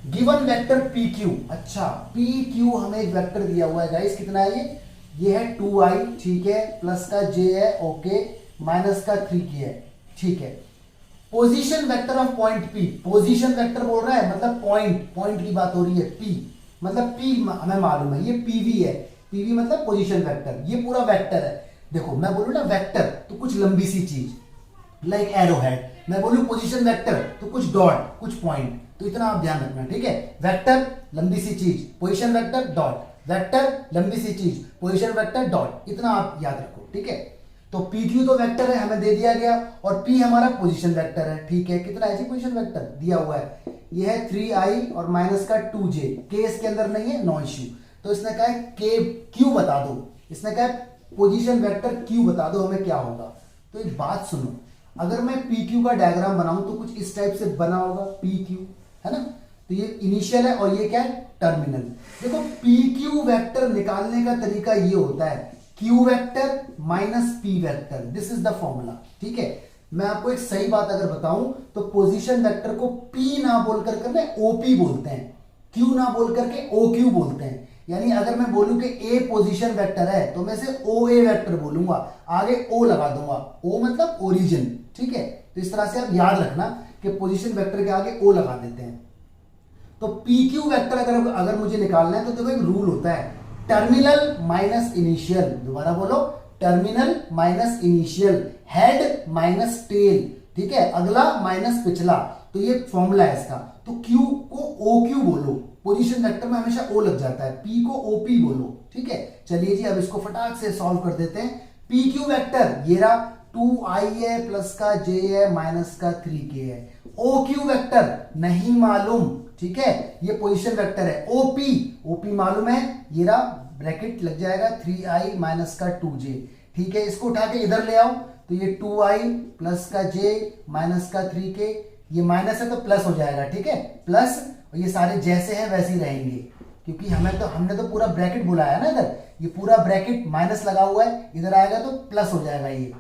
गिवन वेक्टर पी क्यू, अच्छा पी क्यू हमें एक वेक्टर दिया हुआ है गाइस, कितना है ये है 2i, ठीक है, प्लस का j है, ओके, माइनस का 3k है, ठीक है। Position vector of point P, position vector बोल रहा है मतलब पॉइंट की बात हो रही है। P मतलब P हमें मालूम है, ये PV है, PV मतलब पोजीशन वेक्टर, ये पूरा वेक्टर है। देखो मैं बोलूं ना वेक्टर तो कुछ लंबी सी चीज लाइक एरो हेड, मैं बोलूं पोजीशन वेक्टर तो कुछ डॉट, कुछ पॉइंट, तो इतना आप ध्यान रखना, ठीक है। वेक्टर लंबी सी चीज, पोजीशन वेक्टर डॉट, वेक्टर लंबी सी चीज, पोजीशन वेक्टर डॉट, इतना आप याद रखो, ठीक है। तो पी क्यू तो वेक्टर है, हमें दे दिया गया, और पी हमारा पोजीशन वेक्टर है, ठीक है। कितना है जी पोजीशन वेक्टर दिया हुआ है, ये है 3i और माइनस का 2j, के इसके अंदर नहीं है, नो इश्यू। तो इसने कहा है के क्यू बता दो, इसने कहा है पोजीशन वेक्टर क्यू बता दो हमें क्या होगा। तो एक बात सुनो, अगर मैं पी क्यू का डायग्राम बनाऊं तो कुछ इस टाइप से बना होगा, पी क्यू है ना, तो ये इनिशियल है और ये क्या है टर्मिनल। देखो पी क्यू वेक्टर निकालने का तरीका ये होता है Q vector minus P vector, this is the formula, ठीक है। मैं आपको एक सही बात अगर बताऊं तो पोजीशन वेक्टर को पी ना बोल करके ना ओपी बोलते हैं, क्यू ना बोल करके ओ क्यू बोलते हैं। यानी अगर मैं बोलूं कि ए पोजीशन वेक्टर है तो मैं इसे ओ ए वेक्टर बोलूंगा, आगे ओ लगा दूंगा, ओ मतलब ओरिजिन, ठीक है। तो इस तरह से आप याद रखना कि पोजीशन वेक्टर के आगे ओ लगा देते हैं। तो पी क्यू वेक्टर अगर मुझे निकालना है तो देखो एक रूल होता है, टर्मिनल माइनस इनिशियल, दोबारा बोलो, terminal minus initial, head minus tell, ठीक है, अगला माइनस पिछला, तो ये फॉर्मूला है इसका। तो क्यू को ओ क्यू बोलो, पोजीशन वेक्टर में हमेशा ओ लग जाता है, पी को ओपी बोलो, ठीक है। चलिए जी अब इसको फटाक से सॉल्व कर देते हैं। पी क्यू वेक्टर ये रहा 2i है प्लस का j है माइनस का 3k है। ओ क्यू वेक्टर नहीं मालूम, ठीक है, ये पोजीशन वेक्टर है। ओपी मालूम है, ये रहा ब्रैकेट लग जाएगा 3i माइनस का 2j, ठीक है। इसको उठा के इधर ले आओ तो ये 2i प्लस का j माइनस का 3k, ये माइनस है तो प्लस हो जाएगा, ठीक है, प्लस, और ये सारे जैसे हैं वैसे ही रहेंगे क्योंकि हमने तो पूरा ब्रैकेट बुलाया ना इधर, ये पूरा ब्रैकेट माइनस लगा हुआ है, इधर आएगा तो प्लस हो जाएगा। ये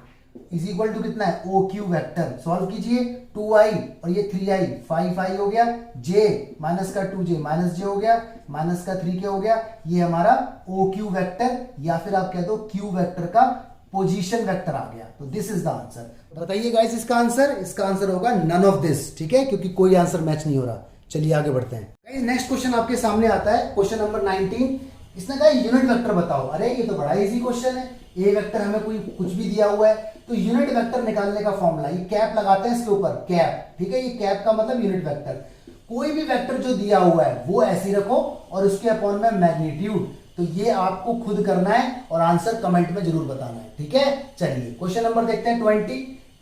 इज इक्वल टू कितना है ओ क्यू वेक्टर, सॉल्व कीजिए 2i और ये 3i 5i हो गया, j माइनस का 2j माइनस j हो गया, माइनस का 3k हो गया, ये हमारा ओ क्यू वेक्टर या फिर आप कह दो क्यू वेक्टर का पोजीशन वेक्टर आ गया। तो दिस इज द आंसर। बताइए गाइस इसका आंसर होगा नन ऑफ दिस, ठीक है, क्योंकि कोई आंसर मैच नहीं हो रहा। चलिए आगे बढ़ते हैं। नेक्स्ट क्वेश्चन आपके सामने आता है, क्वेश्चन नंबर 19। इसने कहा यूनिट वेक्टर बताओ। अरे ये तो बड़ा इजी क्वेश्चन है, ए वेक्टर हमें कोई कुछ भी दिया हुआ है तो यूनिट वेक्टर निकालने का फॉर्मूला, ये कैप लगाते हैं इसके ऊपर, कैप, ठीक है, ये कैप का मतलब यूनिट वेक्टर। कोई भी वेक्टर जो दिया हुआ है वो ऐसे रखो और उसके अपॉन में मैग्नीट्यूड। तो ये आपको खुद करना है और आंसर कमेंट में जरूर बताना है, ठीक है। चलिए क्वेश्चन नंबर देखते हैं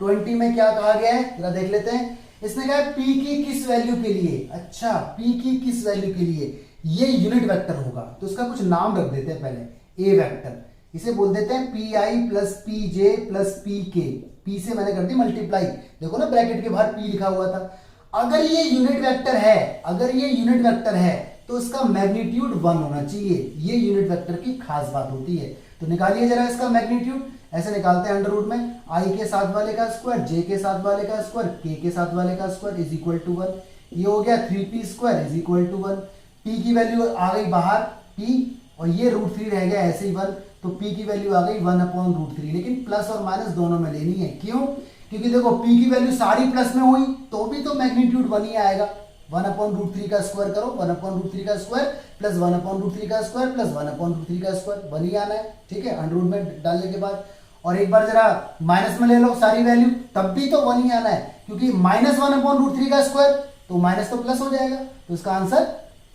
20 में क्या कहा गया है जरा देख लेते हैं। इसने कहा P की किस वैल्यू के लिए, अच्छा P की किस वैल्यू के लिए ये यूनिट वेक्टर होगा, तो इसका कुछ नाम रख देते हैं पहले। ए वेक्टर, इसे बोल देते हैं P I plus P J plus P के। पी से मैंने कर दी मल्टीप्लाई, देखो ना ब्रैकेट के बाहर पी लिखा हुआ था। अगर ये यूनिट वेक्टर है, अगर ये यूनिट वेक्टर है तो इसका मैग्नीट्यूड 1 होना चाहिए। ये यूनिट वेक्टर की खास बात होती है। तो निकालिए जरा इसका मैग्नीट्यूड, ऐसे निकालते हैं अंडर रूट में आई के साथ वाले का स्क्वायर, जे के साथ वाले का स्क्वायर, के के साथ वाले का स्क्वायर इज इक्वल टू 1। ये हो गया 3p square is equal to 1। p की वैल्यू आ गई बाहर p, और ये √3 रह गया ऐसे ही 1, तो p की वैल्यू आ गई 1/√3। लेकिन प्लस और माइनस दोनों में लेनी है, क्यों? क्योंकि देखो p की वैल्यू सारी प्लस में हुई तो भी तो मैग्नीट्यूड 1 ही आएगा। 1/√3 का स्क्वायर करो, 1/√3 का स्क्वायर प्लस 1/√3 का स्क्वायर प्लस 1/√3 का स्क्वायर 1 ही आना है, ठीक है, अंडर रूट में डालने के बाद। और एक बार जरा माइनस में ले लो सारी वैल्यू, तब भी तो 1 ही आना है, क्योंकि माइनस 1/√3 का स्क्वायर तो माइनस तो प्लस हो जाएगा। तो इसका आंसर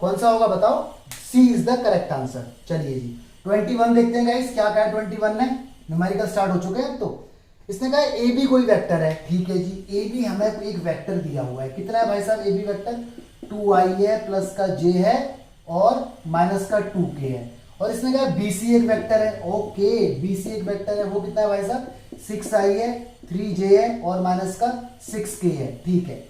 कौन सा होगा बताओ? सी इज द करेक्ट आंसर। चलिए जी 21 देखते हैं गाइस, क्या कहा 21 ने, न्यूमेरिकल स्टार्ट हो चुके हैं। तो इसने कहा ए बी कोई वेक्टर है, ठीक है जी, ए बी हमें एक वेक्टर दिया हुआ है। कितना है भाई साहब ए बी वेक्टर? 2i है, प्लस का j है और माइनस का 2k है। और इसने कहा BC एक वेक्टर है, ओके BC एक वेक्टर है, वो कितना है भाई साहब? 6i है, 3j है और माइनस का 6k है, ठीक है।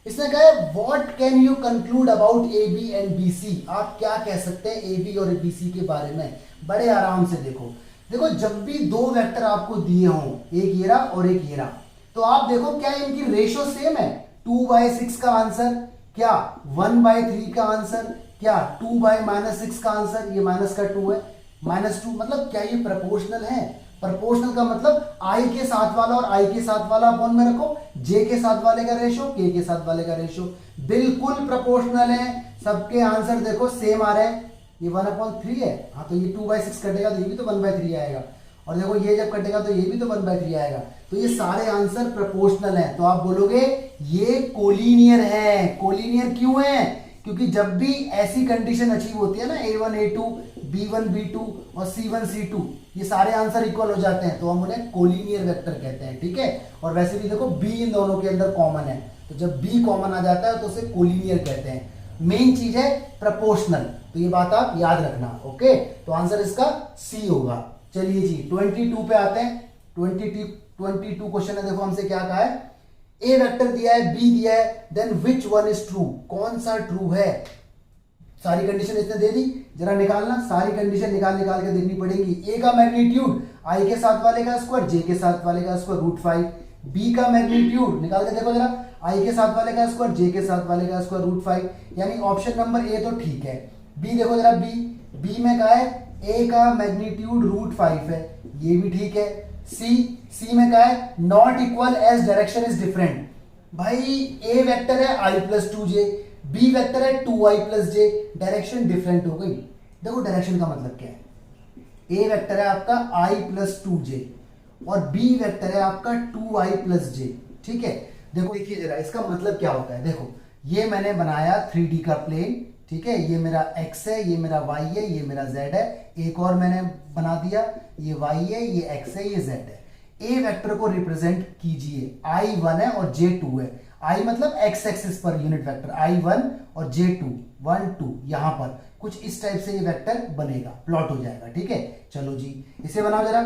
इसने कहा what can you conclude about AB and BC, आप क्या कह सकते हैं AB और BC के बारे में? बड़े आराम से देखो, देखो जब भी दो वेक्टर आपको दिए हों, एक ये रहा और एक ये रहा, तो आप देखो क्या इनकी रेशो सेम है? 2/6 का आंसर, क्या 1/3 का आंसर, क्या 2/-6 का आंसर, ये माइनस का 2 है, -2, मतलब क्या ये प्रोपोर्शनल है? प्रोपोर्शनल का मतलब i के साथ वाला और i के साथ वाला अपॉन में रखो, j के साथ वाले का रेशो, k के साथ वाले का रेशो, बिल्कुल प्रोपोर्शनल है। सबके आंसर देखो सेम आ रहे हैं। ये 1/3 है, हाँ तो ये 2/6 कटेगा तो ये भी तो 1/3 आएगा, और देखो ये जब कटेगा तो ये भी तो 1/3 आएगा। तो ये सारे आंसर प्रोपोर्शनल हैं। तो आप बोलोगे ये कोलिनियर है। कोलिनियर क्यों है? क्योंकि जब भी ऐसी कंडीशन अचीव होती है ना, A1 A2 B1 B2 और C1 C2, ये सारे आंसर इक्वल हो जाते हैं, तो हम उन्हें कोलिनियर वेक्टर कहते हैं, ठीक है। और वैसे भी देखो B इन दोनों के अंदर कॉमन है, तो जब B कॉमन आ जाता है तो उसे कोलिनियर कहते हैं। मेन चीज है प्रोपोर्शनल, तो ये बात आप याद रखना, ओके। तो आंसर इसका सी होगा। चलिए जी 22 पे आते हैं। 22 क्वेश्चन है, देखो हमसे क्या कहा है, ए वेक्टर दिया है, बी दिया है, then which one is true, कौन सा ट्रू है? सारी कंडीशन इसने दे दी, जरा निकालना, सारी कंडीशन निकाल के देखनी पड़ेगी। ए का मैग्नीट्यूड आई के साथ वाले का स्क्वायर, जे के साथ वाले का स्क्वायर √5। बी का मैग्नीट्यूड निकाल के देखो जरा, आई के साथ वाले का स्क्वायर, जे के साथ वाले का स्क्वायर √5, यानी ऑप्शन नंबर ए तो ठीक है। बी देखो जरा, बी में क्या है, ए का मैग्नीट्यूड √5 है, ये भी ठीक है। सी में क्या है, not equal as direction is different. भाई ए वेक्टर है i + 2j, बी वेक्टर है 2i + j, डायरेक्शन डिफरेंट हो गई। देखो डायरेक्शन का मतलब क्या है, ए वेक्टर है आपका i + 2j और बी वेक्टर है आपका 2i + j, ठीक है। देखो देखिए जरा इसका मतलब क्या होता है, देखो ये मैंने बनाया 3D का प्लेन, ठीक है, ये मेरा x है, ये मेरा y है, ये मेरा z है, एक और मैंने बना दिया, ये y है, ये x है, ये z है। ए वेक्टर को रिप्रेजेंट कीजिए, i1 है और j2 है। i मतलब x axis per unit vector i1 और j2 1 2, यहां पर कुछ इस टाइप से ये वेक्टर बनेगा, प्लॉट हो जाएगा, ठीक है। चलो जी इसे बनाओ जरा,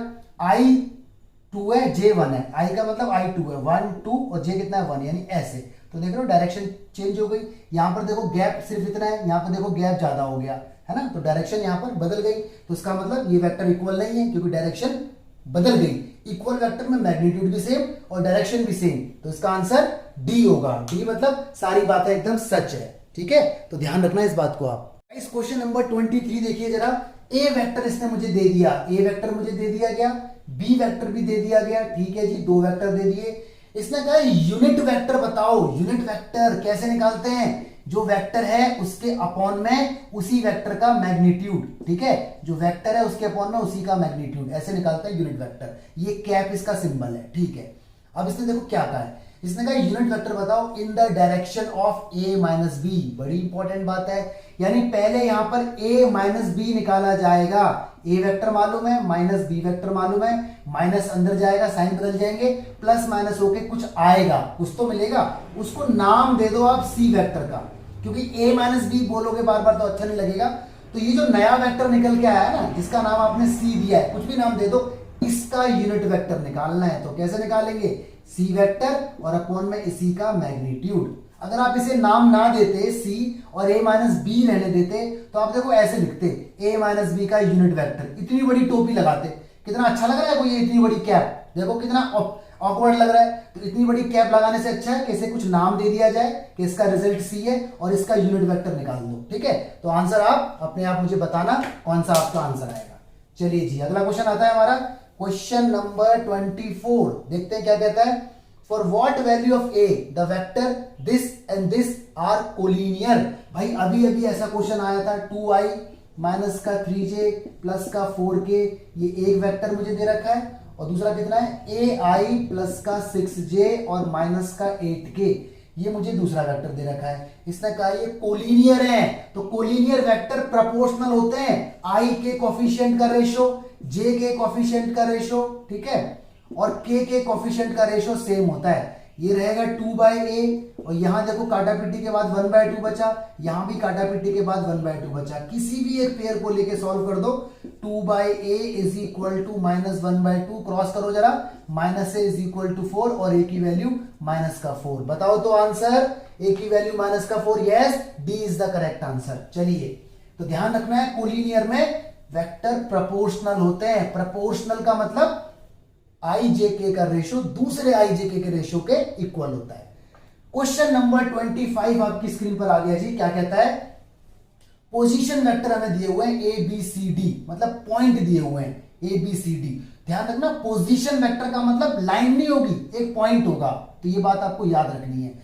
i2 है, j1 है, i का मतलब i2 है 1 2 और j कितना है 1, यानी ऐसे। तो देख रहे हो डायरेक्शन चेंज हो गई। यहां पर देखो गैप सिर्फ इतना है, यहां पर देखो गैप ज्यादा हो गया है ना, तो डायरेक्शन यहां पर बदल गई। तो इसका मतलब ये वेक्टर इक्वल नहीं है, क्योंकि डायरेक्शन बदल गई। इक्वल वेक्टर में मैग्नीट्यूड भी सेम और डायरेक्शन भी सेम, तो इसका आंसर डी होगा। डी मतलब सारी बातें एकदम सच है, ठीक है, तो ध्यान रखना इस बात को आप। इस क्वेश्चन नंबर 23 देखिए जरा, ए वेक्टर इसने मुझे दे दिया, ए वेक्टर मुझे दे दिया गया, बी वेक्टर भी दे दिया गया, ठीक है जी, दो वेक्टर दे दिए। इसने कहा यूनिट वेक्टर बताओ। यूनिट वेक्टर कैसे निकालते हैं? जो वेक्टर है उसके अपॉन में उसी वेक्टर का मैग्नीट्यूड, ठीक है, जो वेक्टर है उसके अपॉन में उसी का मैग्नीट्यूड, ऐसे निकालता है यूनिट वेक्टर। ये कैप इसका सिंबल है, ठीक है। अब इसने देखो क्या कहा है, इसने कहा यूनिट वेक्टर बताओ in the direction of a minus B. बड़ी इंपॉर्टेंट बात है, यानी पहले यहां पर a माइनस बी निकाला जाएगा। a वेक्टर मालूम है, माइनस बी वेक्टर मालूम है, माइनस अंदर जाएगा, साइन बदल जाएंगे, प्लस माइनस होके कुछ आएगा, कुछ तो मिलेगा, उसको नाम दे दो आप c वेक्टर का, क्योंकि a माइनस बी बोलोगे बार बार तो अच्छा नहीं लगेगा। तो ये जो नया वेक्टर निकल के आया है ना, जिसका नाम आपने c दिया है, कुछ भी नाम दे दो, इसका यूनिट वेक्टर निकालना है। तो कैसे निकालेंगे? सी वेक्टर और अपॉन में इसी का मैग्नीट्यूड। अगर आप इसे नाम ना देते सी और a माइनस बी रहने देते तो आप देखो ऐसे लिखते a माइनस बी का यूनिट वेक्टर, इतनी बड़ी टोपी लगाते। कितना अच्छा लग रहा है कोई इतनी बड़ी कैप, देखो कितना ऑकवर्ड लग रहा है। तो इतनी बड़ी कैप लगाने से अच्छा है कि इसे कुछ नाम दे दिया जाए कि इसका रिजल्ट सी है और इसका यूनिट वेक्टर निकाल दो, ठीक है। तो आंसर आप अपने आप मुझे बताना कौन सा आपका आंसर आएगा। चलिए जी, अगला क्वेश्चन आता है हमारा क्वेश्चन नंबर 24। देखते हैं क्या कहता है। For what value of a the vector this and this are collinear. भाई अभी अभी ऐसा क्वेश्चन आया था, 2i माइनस का 3j प्लस का 4k, ये एक वेक्टर मुझे दे रखा है, और दूसरा कितना है ai प्लस का 6j और माइनस का 8k, ये मुझे दूसरा वेक्टर दे रखा है। इसने कहा ये कोलिनियर है। तो कोलिनियर वेक्टर प्रोपोर्शनल होते हैं, i के कोफिशिएंट का रेशो, j के कोफिशिएंट का रेशो, ठीक है, और k के कोफिशिएंट का रेशो सेम होता है। ये रहेगा 2/a, और यहां देखो काटा पिट्टी के बाद 1/2 बचा, यहां भी काटा पिट्टी के बाद 1/2 बचा। किसी भी एक पेयर को लेके सॉल्व कर दो। 2/a is equal to minus 1/2, cross करो जरा, minus a is equal to 4 और a की वैल्यू माइनस का 4। बताओ तो आंसर, a की वैल्यू माइनस का 4, yes, D is the correct answer. चलिए, तो ध्यान रखना है कोलिनियर में वेक्टर प्रोपोर्शनल होते हैं। प्रोपोर्शनल का मतलब आई जे के का रेशो दूसरे आई जे के रेशो के इक्वल होता है। क्वेश्चन नंबर 25 आपकी स्क्रीन पर आ गया जी। क्या कहता है? पोजीशन वेक्टर हमें दिए हुए हैं ए बी सी डी, मतलब पॉइंट दिए हुए हैं ए बी सी डी। ध्यान रखना, पोजीशन वेक्टर का मतलब लाइन नहीं होगी, एक पॉइंट होगा, तो ये बात आपको याद रखनी है।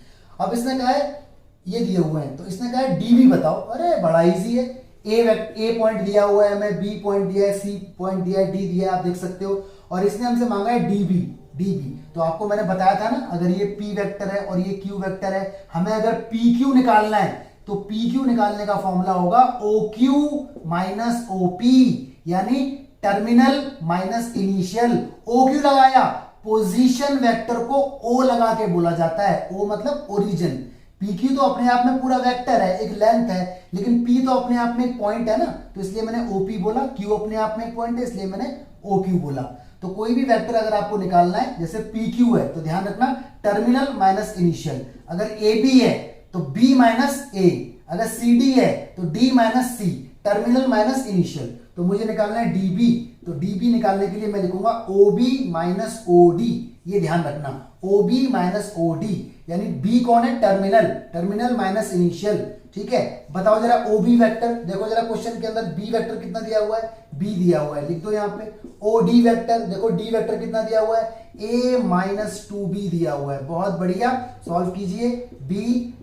अब इसने कहा है ये दिए हुए हैं, तो इसने कहा है डीबी बताओ। अरे बड़ा इजी है, ए पॉइंट दिया हुआ है हमें, बी पॉइंट दिया है, सी पॉइंट दिया है, डी दिया है, आप देख सकते हो, और इसने हमसे मांगा है डीबी। डीबी तो आपको मैंने बताया था ना, अगर ये पी वेक्टर है और ये क्यू वेक्टर है, हमें अगर पी क्यू निकालना है तो पी क्यू निकालने का फॉर्मूला होगा O Q minus O P, यानी terminal minus initial. O Q लगाया, पोजीशन वेक्टर को ओ लगा के बोला जाता है, ओ मतलब ओरिजिन। पी क्यू तो अपने आप में पूरा वेक्टर है, एक लेंथ है, लेकिन पी तो अपने आप में एक पॉइंट है ना, तो इसलिए मैंने ओपी बोला। क्यू अपने आप में एक पॉइंट है, इसलिए मैंने ओ क्यू बोला। तो कोई भी वेक्टर अगर आपको निकालना है, जैसे पी क्यू है, तो ध्यान रखना टर्मिनल माइनस इनिशियल। अगर ए बी है तो बी माइनस ए, अगर सी डी है तो डी माइनस सी, टर्मिनल माइनस इनिशियल। तो मुझे निकालना है डीबी, तो डीबी निकालने के लिए मैं लिखूंगा O B minus O D. ये ध्यान रखना, O B minus O D, यानी बी कौन है? टर्मिनल, टर्मिनल माइनस इनिशियल, ठीक है। बताओ जरा ओ बी वेक्टर, देखो जरा क्वेश्चन के अंदर बी वेक्टर कितना दिया हुआ है, बी दिया हुआ है, लिख दो यहाँ पे। ओ डी वेक्टर, देखो डी वेक्टर कितना दिया हुआ है, ए माइनस 2b दिया हुआ है। बहुत बढ़िया, सॉल्व कीजिए। b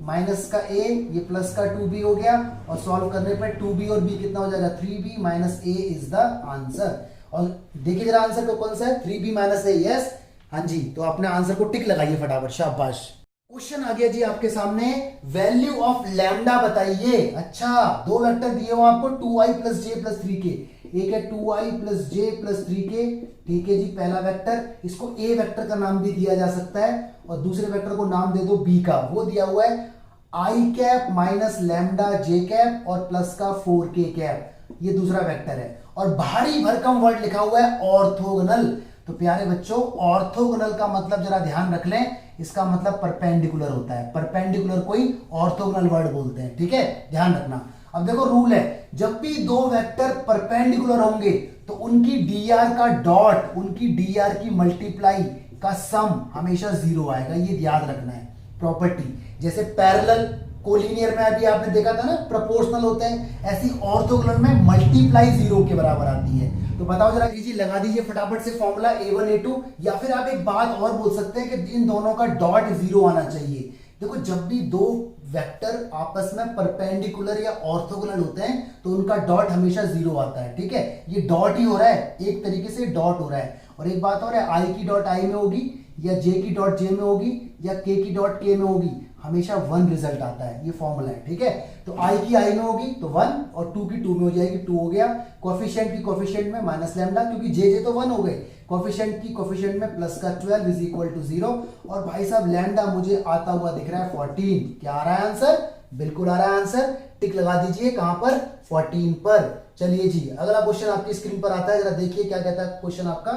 माइनस का a, ये प्लस का 2b हो गया, और सॉल्व करने पर 2b और b कितना हो जाएगा? 3b minus a is the answer. और देखिए जरा आंसर को कौन सा है, 3b माइनस a, यस, हाँ जी। तो अपने आंसर को टिक लगाइए फटाफट, शाबाश। क्वेश्चन आ गया जी आपके सामने, वैल्यू ऑफ लैम्डा बताइए। अच्छा, दो वेक्टर दिए हो आपको, 2i प्लस जे प्लस 3k। एक है 2i प्लस जे प्लस 3k, ठीक है जी, पहला वेक्टर। इसको ए वेक्टर का नाम भी दिया जा सकता है, और दूसरे वेक्टर को नाम दे दो बी का। वो दिया हुआ है आई कैप माइनस लैम्डा जे कैप और प्लस का 4k कैप, ये दूसरा वेक्टर है। और भारी भरकम वर्ड लिखा हुआ है ऑर्थोगोनल। तो प्यारे बच्चों, ऑर्थोगोनल का मतलब जरा ध्यान रख लें, इसका मतलब परपेंडिकुलर होता है। परपेंडिकुलर कोई ऑर्थोगोनल वर्ड बोलते हैं, ठीक है, ध्यान रखना। अब देखो रूल है, जब भी दो वेक्टर परपेंडिकुलर होंगे तो उनकी डीआर का डॉट, उनकी डीआर की मल्टीप्लाई का सम हमेशा 0 आएगा, ये याद रखना है। प्रॉपर्टी जैसे पैरेलल कोलिनियर में अभी आपने देखा था ना प्रोपोर्शनल होते हैं, ऐसी ऑर्थोगोनल में मल्टीप्लाई 0 के बराबर आती है। तो बताओ जरा कीजिए, लगा दीजिए फटाफट से फॉर्मूला A1 A2, या फिर आप एक बात और बोल सकते हैं कि इन दोनों का डॉट 0 आना चाहिए। देखो जब भी दो वेक्टर आपस में परपेंडिकुलर या ऑर्थोगोनल होते हैं तो उनका डॉट हमेशा 0 आता है, ठीक है। ये डॉट ही हो रहा है, एक तरीके से डॉट हो रहा है। और एक बात और है, आई की डॉट आई में होगी या जे की डॉट जे में होगी या के की डॉट के में होगी, हमेशा 1 रिजल्ट आता है। ये फॉर्मूला है, ठीक है। तो आई की आई में होगी तो 1 और 2 की 2 में हो जाएगी, 2 हो गया। कोफिशिएंट की कोफिशिएंट में माइनस लैम्डा, क्योंकि जे जे तो 1 हो गए। कोफिशिएंट की कोफिशिएंट में प्लस का 12 इज इक्वल टू 0। और भाई साहब लैम्डा मुझे आता हुआ दिख रहा है 14। क्या आ रहा है आंसर? बिल्कुल आ रहा है आंसर। टिक लगा दीजिए, कहां पर? 14 पर। चलिए जी, अगला क्वेश्चन आपकी स्क्रीन पर आता है, जरा देखिए क्या कहता है क्वेश्चन आपका,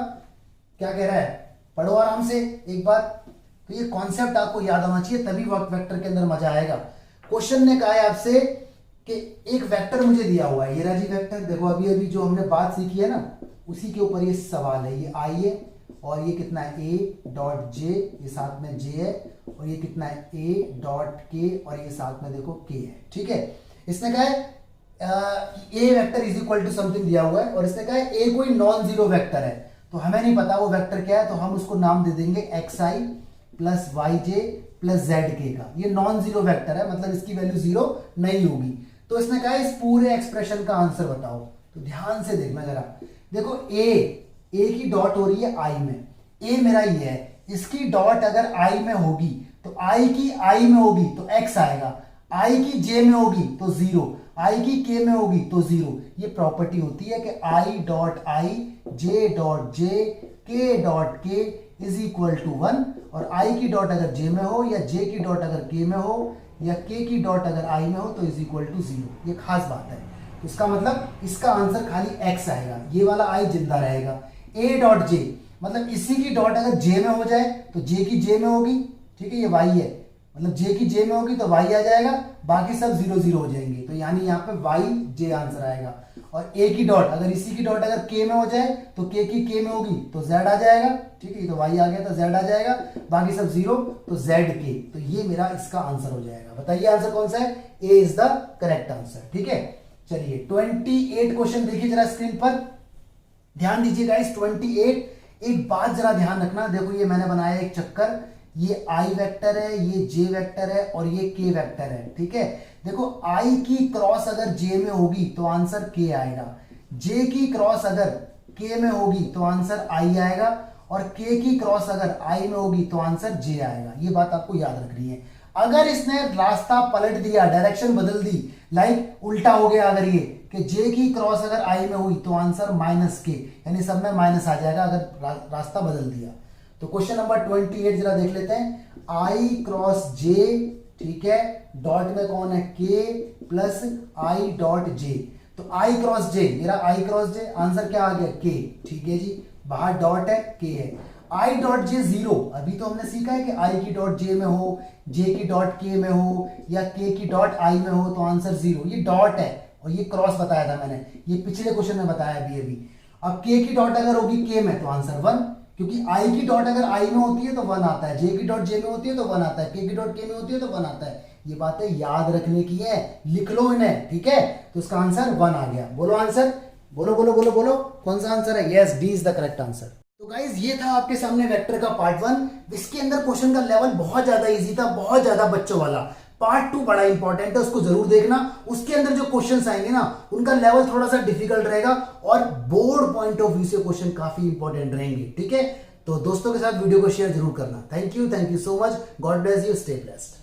क्या कह रहा है, पढ़ो आराम से एक बार। तो ये कॉन्सेप्ट आपको याद होना चाहिए, तभी वेक्टर के अंदर मजा आएगा। क्वेश्चन ने कहा है आपसे कि एक वेक्टर मुझे दिया हुआ है, ये रहा जी वेक्टर। देखो अभी अभी जो हमने बात सीखी है ना, उसी के ऊपर ये सवाल है। ये आई है और ये कितना है ए डॉट जे, ये साथ में जे है, और ये कितना है ए डॉट के, और ये साथ में देखो के है, ठीक है। इसने कहा है a vector is equal to something दिया हुआ है, और इसने कहा है ए कोई नॉन जीरो वेक्टर है। तो हमें नहीं पता वो वेक्टर क्या है, तो हम उसको नाम दे देंगे एक्स आई प्लस वाई जे प्लस जेड के का। ये नॉन जीरो वेक्टर है, मतलब इसकी वैल्यू 0 नहीं होगी। तो इसने कहा इस पूरे एक्सप्रेशन का आंसर बताओ। तो ध्यान से देखना जरा, देखो ए की डॉट हो रही है आई में, ए मेरा ये है, इसकी डॉट अगर आई में होगी तो आई की आई में होगी तो एक्स आएगा, आई की जे में होगी तो 0, आई की के में होगी तो 0। ये प्रॉपर्टी होती है कि I dot I, J dot J, के डॉट के इज इक्वल टू 1। और आई की डॉट अगर जे में हो या जे की डॉट अगर के में हो या के की डॉट अगर आई में हो तो इज इक्वल टू 0। ये खास बात है। इसका मतलब इसका आंसर खाली एक्स आएगा, ये वाला आई जिंदा रहेगा। ए डॉट जे मतलब इसी की डॉट अगर जे में हो जाए तो जे की जे में होगी, ठीक है, ये वाई है, मतलब जे की जे में होगी तो वाई आ जाएगा, बाकी सब 0 0 हो जाएंगे। तो यानी यहाँ पे वाई जे आंसर आएगा। और ए की डॉट अगर इसी की डॉट अगर के में हो जाए तो के की के में होगी तो जेड आ जाएगा, ठीक है, तो वाई आ गया तो जेड आ जाएगा, बाकी सब 0 तो जेड के। तो ये मेरा इसका आंसर हो जाएगा। बताइए आंसर कौन सा है? ए इज द करेक्ट आंसर, ठीक है। चलिए 28 क्वेश्चन देखिए जरा स्क्रीन पर, ध्यान दीजिए गाइस। 28, एक बात जरा ध्यान रखना, देखो ये मैंने बनाया एक चक्कर, ये आई वेक्टर है, ये जे वेक्टर है और ये के वेक्टर है, ठीक है। देखो आई की क्रॉस अगर जे में होगी तो आंसर के आएगा, जे की क्रॉस अगर के में होगी तो आंसर आई आएगा, और के की क्रॉस अगर आई में होगी तो आंसर जे आएगा। ये बात आपको याद रखनी है। अगर इसने रास्ता पलट दिया, डायरेक्शन बदल दी, लाइक उल्टा हो गया अगर ये कि जे की क्रॉस अगर आई में हुई तो आंसर माइनस के, यानी सब में माइनस आ जाएगा अगर रास्ता बदल दिया। तो क्वेश्चन नंबर 28 जरा देख लेते हैं। आई क्रॉस जे, ठीक है, डॉट में कौन है? के प्लस आई डॉट जे। तो आई क्रॉस जे, मेरा आई क्रॉस जे, आंसर क्या आ गया? के, ठीक है जी, बाहर डॉट है, के है। आई डॉट जे 0, अभी तो हमने सीखा है कि आई की डॉट जे में हो, जे की डॉट के में हो या के की डॉट आई में हो तो आंसर 0। ये डॉट है और ये क्रॉस बताया था मैंने, ये पिछले क्वेश्चन में बताया अभी। अब के की डॉट अगर होगी के में तो आंसर 1, क्योंकि आई की डॉट अगर आई में होती है तो 1 आता है, जे की डॉट जे में होती है तो 1 आता है, के की डॉट के में होती है तो 1 आता है। ये बातें याद रखने की है, लिख लो इन्हें, ठीक है। तो इसका आंसर 1 आ गया। बोलो आंसर, बोलो बोलो बोलो बोलो, कौन सा आंसर है? Yes, D is the correct answer. तो गाइज ये था आपके सामने वेक्टर का पार्ट 1। इसके अंदर क्वेश्चन का लेवल बहुत ज्यादा इजी था, बहुत ज्यादा बच्चों वाला। पार्ट 2 बड़ा इंपॉर्टेंट है, उसको जरूर देखना। उसके अंदर जो क्वेश्चंस आएंगे ना, उनका लेवल थोड़ा सा डिफिकल्ट रहेगा और बोर्ड पॉइंट ऑफ व्यू से क्वेश्चन काफी इंपॉर्टेंट रहेंगे, ठीक है। तो दोस्तों के साथ वीडियो को शेयर जरूर करना। Thank you so much, God bless you, stay blessed.